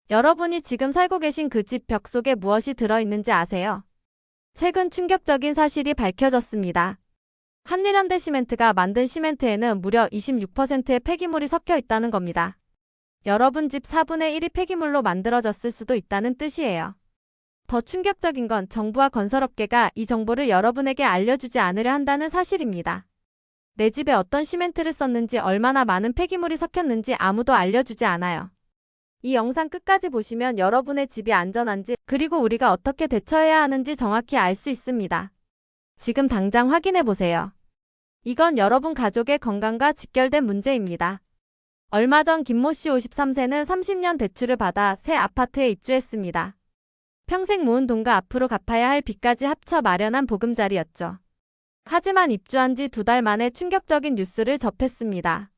여러분이 지금 살고 계신 그 집 벽 속에 무엇이 들어있는지 아세요? 최근 충격적인 사실이 밝혀졌습니다. 한일현대시멘트가 만든 시멘트에는 무려 26%의 폐기물이 섞여 있다는 겁니다. 여러분 집 4분의 1이 폐기물로 만들어졌을 수도 있다는 뜻이에요. 더 충격적인 건 정부와 건설업계가 이 정보를 여러분에게 알려주지 않으려 한다는 사실입니다. 내 집에 어떤 시멘트를 썼는지 얼마나 많은 폐기물이 섞였는지 아무도 알려주지 않아요. 이 영상 끝까지 보시면 여러분의 집이 안전한지 그리고 우리가 어떻게 대처해야 하는지 정확히 알 수 있습니다. 지금 당장 확인해 보세요. 이건 여러분 가족의 건강과 직결된 문제입니다. 얼마 전 김모 씨 53세는 30년 대출을 받아 새 아파트에 입주했습니다. 평생 모은 돈과 앞으로 갚아야 할 빚까지 합쳐 마련한 보금자리였죠. 하지만 입주한 지 2달 만에 충격적인 뉴스를 접했습니다.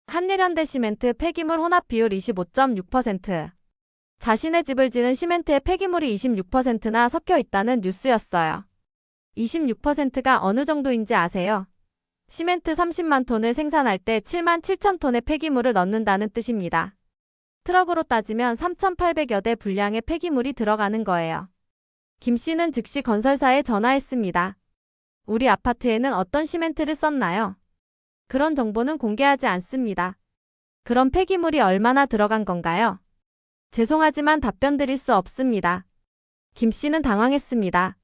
한일현대시멘트 폐기물 혼합 비율 25.6%. 자신의 집을 지는 시멘트에 폐기물이 26%나 섞여 있다는 뉴스였어요. 26%가 어느 정도인지 아세요? 시멘트 30만 톤을 생산할 때 7만 7천 톤의 폐기물을 넣는다는 뜻입니다. 트럭으로 따지면 3,800여 대 분량의 폐기물이 들어가는 거예요. 김 씨는 즉시 건설사에 전화했습니다. 우리 아파트에는 어떤 시멘트를 썼나요? 그런 정보는 공개하지 않습니다. 그럼 폐기물이 얼마나 들어간 건가요? 죄송하지만 답변 드릴 수 없습니다. 김 씨는 당황했습니다.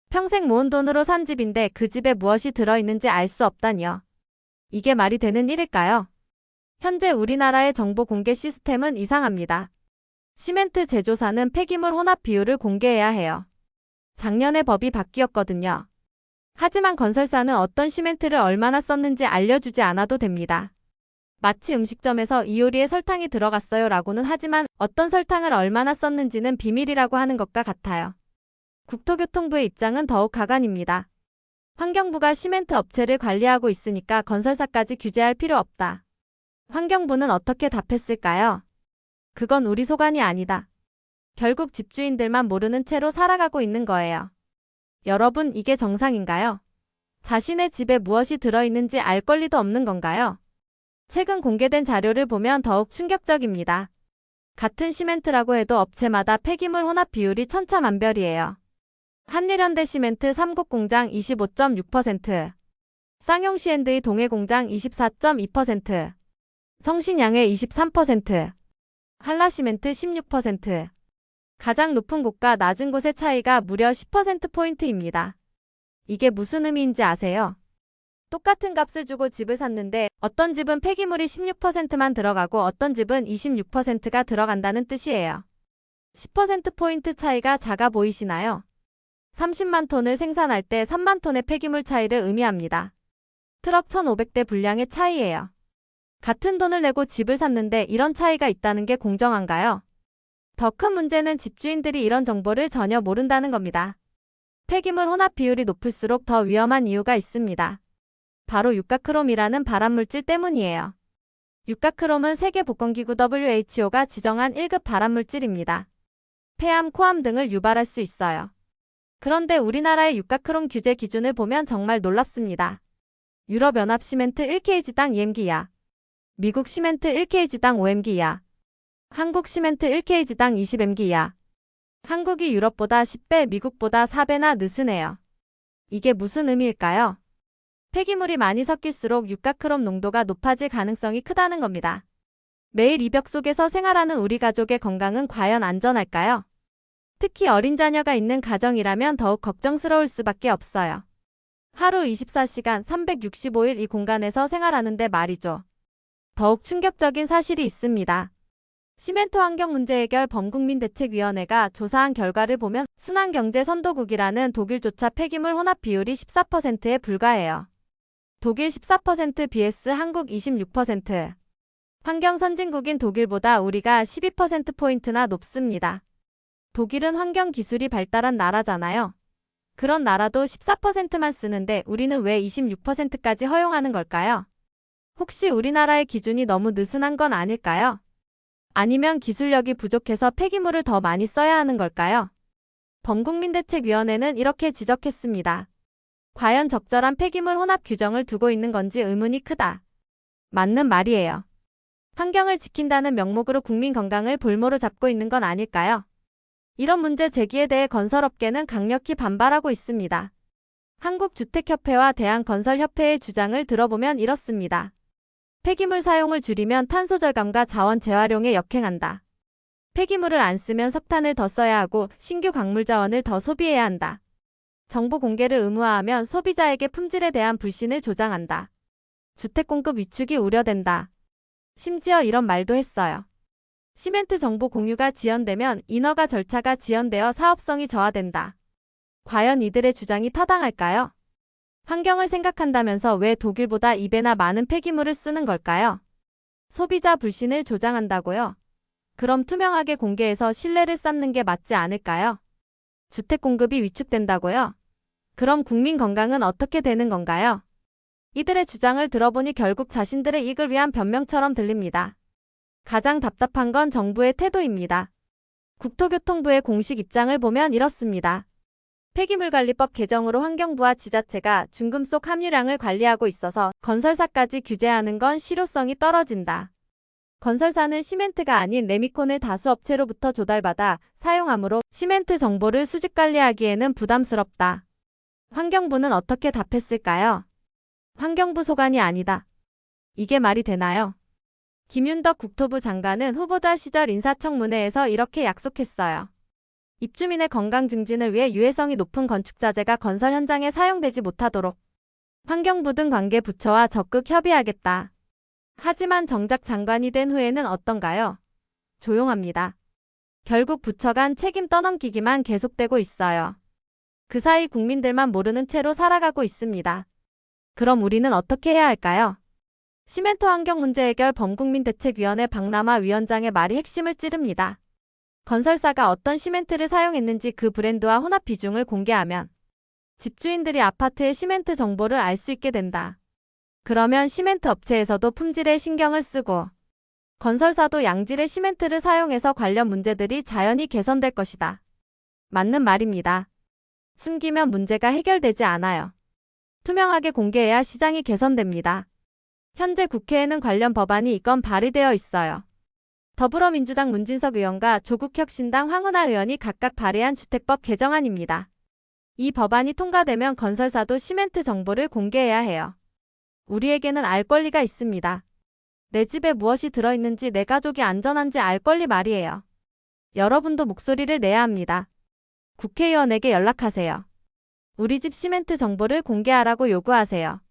평생 모은 돈으로 산 집인데 그 집에 무엇이 들어있는지 알 수 없다니요. 이게 말이 되는 일일까요? 현재 우리나라의 정보 공개 시스템은 이상합니다. 시멘트 제조사는 폐기물 혼합 비율을 공개해야 해요. 작년에 법이 바뀌었거든요. 하지만 건설사는 어떤 시멘트를 얼마나 썼는지 알려주지 않아도 됩니다. 마치 음식점에서 이 요리에 설탕이 들어갔어요 라고는 하지만 어떤 설탕을 얼마나 썼는지는 비밀이라고 하는 것과 같아요. 국토교통부의 입장은 더욱 가관입니다. 환경부가 시멘트 업체를 관리하고 있으니까 건설사까지 규제할 필요 없다. 환경부는 어떻게 답했을까요? 그건 우리 소관이 아니다. 결국 집주인들만 모르는 채로 살아가고 있는 거예요. 여러분, 이게 정상인가요? 자신의 집에 무엇이 들어있는지 알 권리도 없는 건가요? 최근 공개된 자료를 보면 더욱 충격적입니다. 같은 시멘트라고 해도 업체마다 폐기물 혼합 비율이 천차만별이에요. 한일현대시멘트 삼곡공장 25.6%, 쌍용시엔드의 동해공장 24.2%, 성신양의 23%, 한라시멘트 16%. 가장 높은 곳과 낮은 곳의 차이가 무려 10%포인트입니다. 이게 무슨 의미인지 아세요? 똑같은 값을 주고 집을 샀는데 어떤 집은 폐기물이 16%만 들어가고 어떤 집은 26%가 들어간다는 뜻이에요. 10%포인트 차이가 작아 보이시나요? 30만 톤을 생산할 때 3만 톤의 폐기물 차이를 의미합니다. 트럭 1,500대 분량의 차이예요. 같은 돈을 내고 집을 샀는데 이런 차이가 있다는 게 공정한가요? 더 큰 문제는 집주인들이 이런 정보를 전혀 모른다는 겁니다. 폐기물 혼합 비율이 높을수록 더 위험한 이유가 있습니다. 바로 육가크롬이라는 발암물질 때문이에요. 육가크롬은 세계보건기구 WHO가 지정한 1급 발암물질입니다. 폐암, 코암 등을 유발할 수 있어요. 그런데 우리나라의 육가크롬 규제 기준을 보면 정말 놀랍습니다. 유럽연합 시멘트 1kg당 2mg 이하, 미국 시멘트 1kg당 5mg 이하, 한국 시멘트 1kg당 20mg 이하. 한국이 유럽보다 10배, 미국보다 4배나 느슨해요. 이게 무슨 의미일까요? 폐기물이 많이 섞일수록 육가크롬 농도가 높아질 가능성이 크다는 겁니다. 매일 이 벽 속에서 생활하는 우리 가족의 건강은 과연 안전할까요? 특히 어린 자녀가 있는 가정이라면 더욱 걱정스러울 수밖에 없어요. 하루 24시간 365일 이 공간에서 생활하는데 말이죠. 더욱 충격적인 사실이 있습니다. 시멘트 환경 문제 해결 범국민대책위원회가 조사한 결과를 보면 순환경제선도국이라는 독일조차 폐기물 혼합 비율이 14%에 불과해요. 독일 14% vs 한국 26%. 환경 선진국인 독일보다 우리가 12%포인트나 높습니다. 독일은 환경 기술이 발달한 나라잖아요. 그런 나라도 14%만 쓰는데 우리는 왜 26%까지 허용하는 걸까요? 혹시 우리나라의 기준이 너무 느슨한 건 아닐까요? 아니면 기술력이 부족해서 폐기물을 더 많이 써야 하는 걸까요? 범국민대책위원회는 이렇게 지적했습니다. 과연 적절한 폐기물 혼합 규정을 두고 있는 건지 의문이 크다. 맞는 말이에요. 환경을 지킨다는 명목으로 국민 건강을 볼모로 잡고 있는 건 아닐까요? 이런 문제 제기에 대해 건설업계는 강력히 반발하고 있습니다. 한국주택협회와 대한건설협회의 주장을 들어보면 이렇습니다. 폐기물 사용을 줄이면 탄소 절감과 자원 재활용에 역행한다. 폐기물을 안 쓰면 석탄을 더 써야 하고 신규 광물 자원을 더 소비해야 한다. 정보 공개를 의무화하면 소비자에게 품질에 대한 불신을 조장한다. 주택 공급 위축이 우려된다. 심지어 이런 말도 했어요. 시멘트 정보 공유가 지연되면 인허가 절차가 지연되어 사업성이 저하된다. 과연 이들의 주장이 타당할까요? 환경을 생각한다면서 왜 독일보다 2배나 많은 폐기물을 쓰는 걸까요? 소비자 불신을 조장한다고요? 그럼 투명하게 공개해서 신뢰를 쌓는 게 맞지 않을까요? 주택 공급이 위축된다고요? 그럼 국민 건강은 어떻게 되는 건가요? 이들의 주장을 들어보니 결국 자신들의 이익을 위한 변명처럼 들립니다. 가장 답답한 건 정부의 태도입니다. 국토교통부의 공식 입장을 보면 이렇습니다. 폐기물관리법 개정으로 환경부와 지자체가 중금속 함유량을 관리하고 있어서 건설사까지 규제하는 건 실효성이 떨어진다. 건설사는 시멘트가 아닌 레미콘을 다수 업체로부터 조달받아 사용하므로 시멘트 정보를 수집 관리하기에는 부담스럽다. 환경부는 어떻게 답했을까요? 환경부 소관이 아니다. 이게 말이 되나요? 김윤덕 국토부 장관은 후보자 시절 인사청문회에서 이렇게 약속했어요. 입주민의 건강 증진을 위해 유해성이 높은 건축자재가 건설 현장에 사용되지 못하도록 환경부 등 관계 부처와 적극 협의하겠다. 하지만 정작 장관이 된 후에는 어떤가요? 조용합니다. 결국 부처 간 책임 떠넘기기만 계속되고 있어요. 그 사이 국민들만 모르는 채로 살아가고 있습니다. 그럼 우리는 어떻게 해야 할까요? 시멘트 환경 문제 해결 범국민대책위원회 박남아 위원장의 말이 핵심을 찌릅니다. 건설사가 어떤 시멘트를 사용했는지 그 브랜드와 혼합 비중을 공개하면 집주인들이 아파트의 시멘트 정보를 알 수 있게 된다. 그러면 시멘트 업체에서도 품질에 신경을 쓰고 건설사도 양질의 시멘트를 사용해서 관련 문제들이 자연히 개선될 것이다. 맞는 말입니다. 숨기면 문제가 해결되지 않아요. 투명하게 공개해야 시장이 개선됩니다. 현재 국회에는 관련 법안이 이건 발의되어 있어요. 더불어민주당 문진석 의원과 조국혁신당 황운하 의원이 각각 발의한 주택법 개정안입니다. 이 법안이 통과되면 건설사도 시멘트 정보를 공개해야 해요. 우리에게는 알 권리가 있습니다. 내 집에 무엇이 들어있는지 내 가족이 안전한지 알 권리 말이에요. 여러분도 목소리를 내야 합니다. 국회의원에게 연락하세요. 우리 집 시멘트 정보를 공개하라고 요구하세요.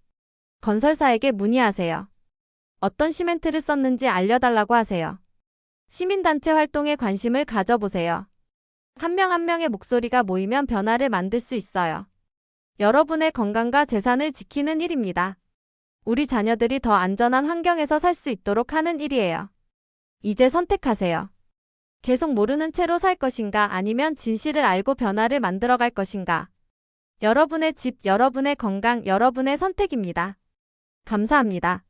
건설사에게 문의하세요. 어떤 시멘트를 썼는지 알려달라고 하세요. 시민단체 활동에 관심을 가져보세요. 한 명 한 명의 목소리가 모이면 변화를 만들 수 있어요. 여러분의 건강과 재산을 지키는 일입니다. 우리 자녀들이 더 안전한 환경에서 살 수 있도록 하는 일이에요. 이제 선택하세요. 계속 모르는 채로 살 것인가 아니면 진실을 알고 변화를 만들어갈 것인가. 여러분의 집, 여러분의 건강, 여러분의 선택입니다. 감사합니다.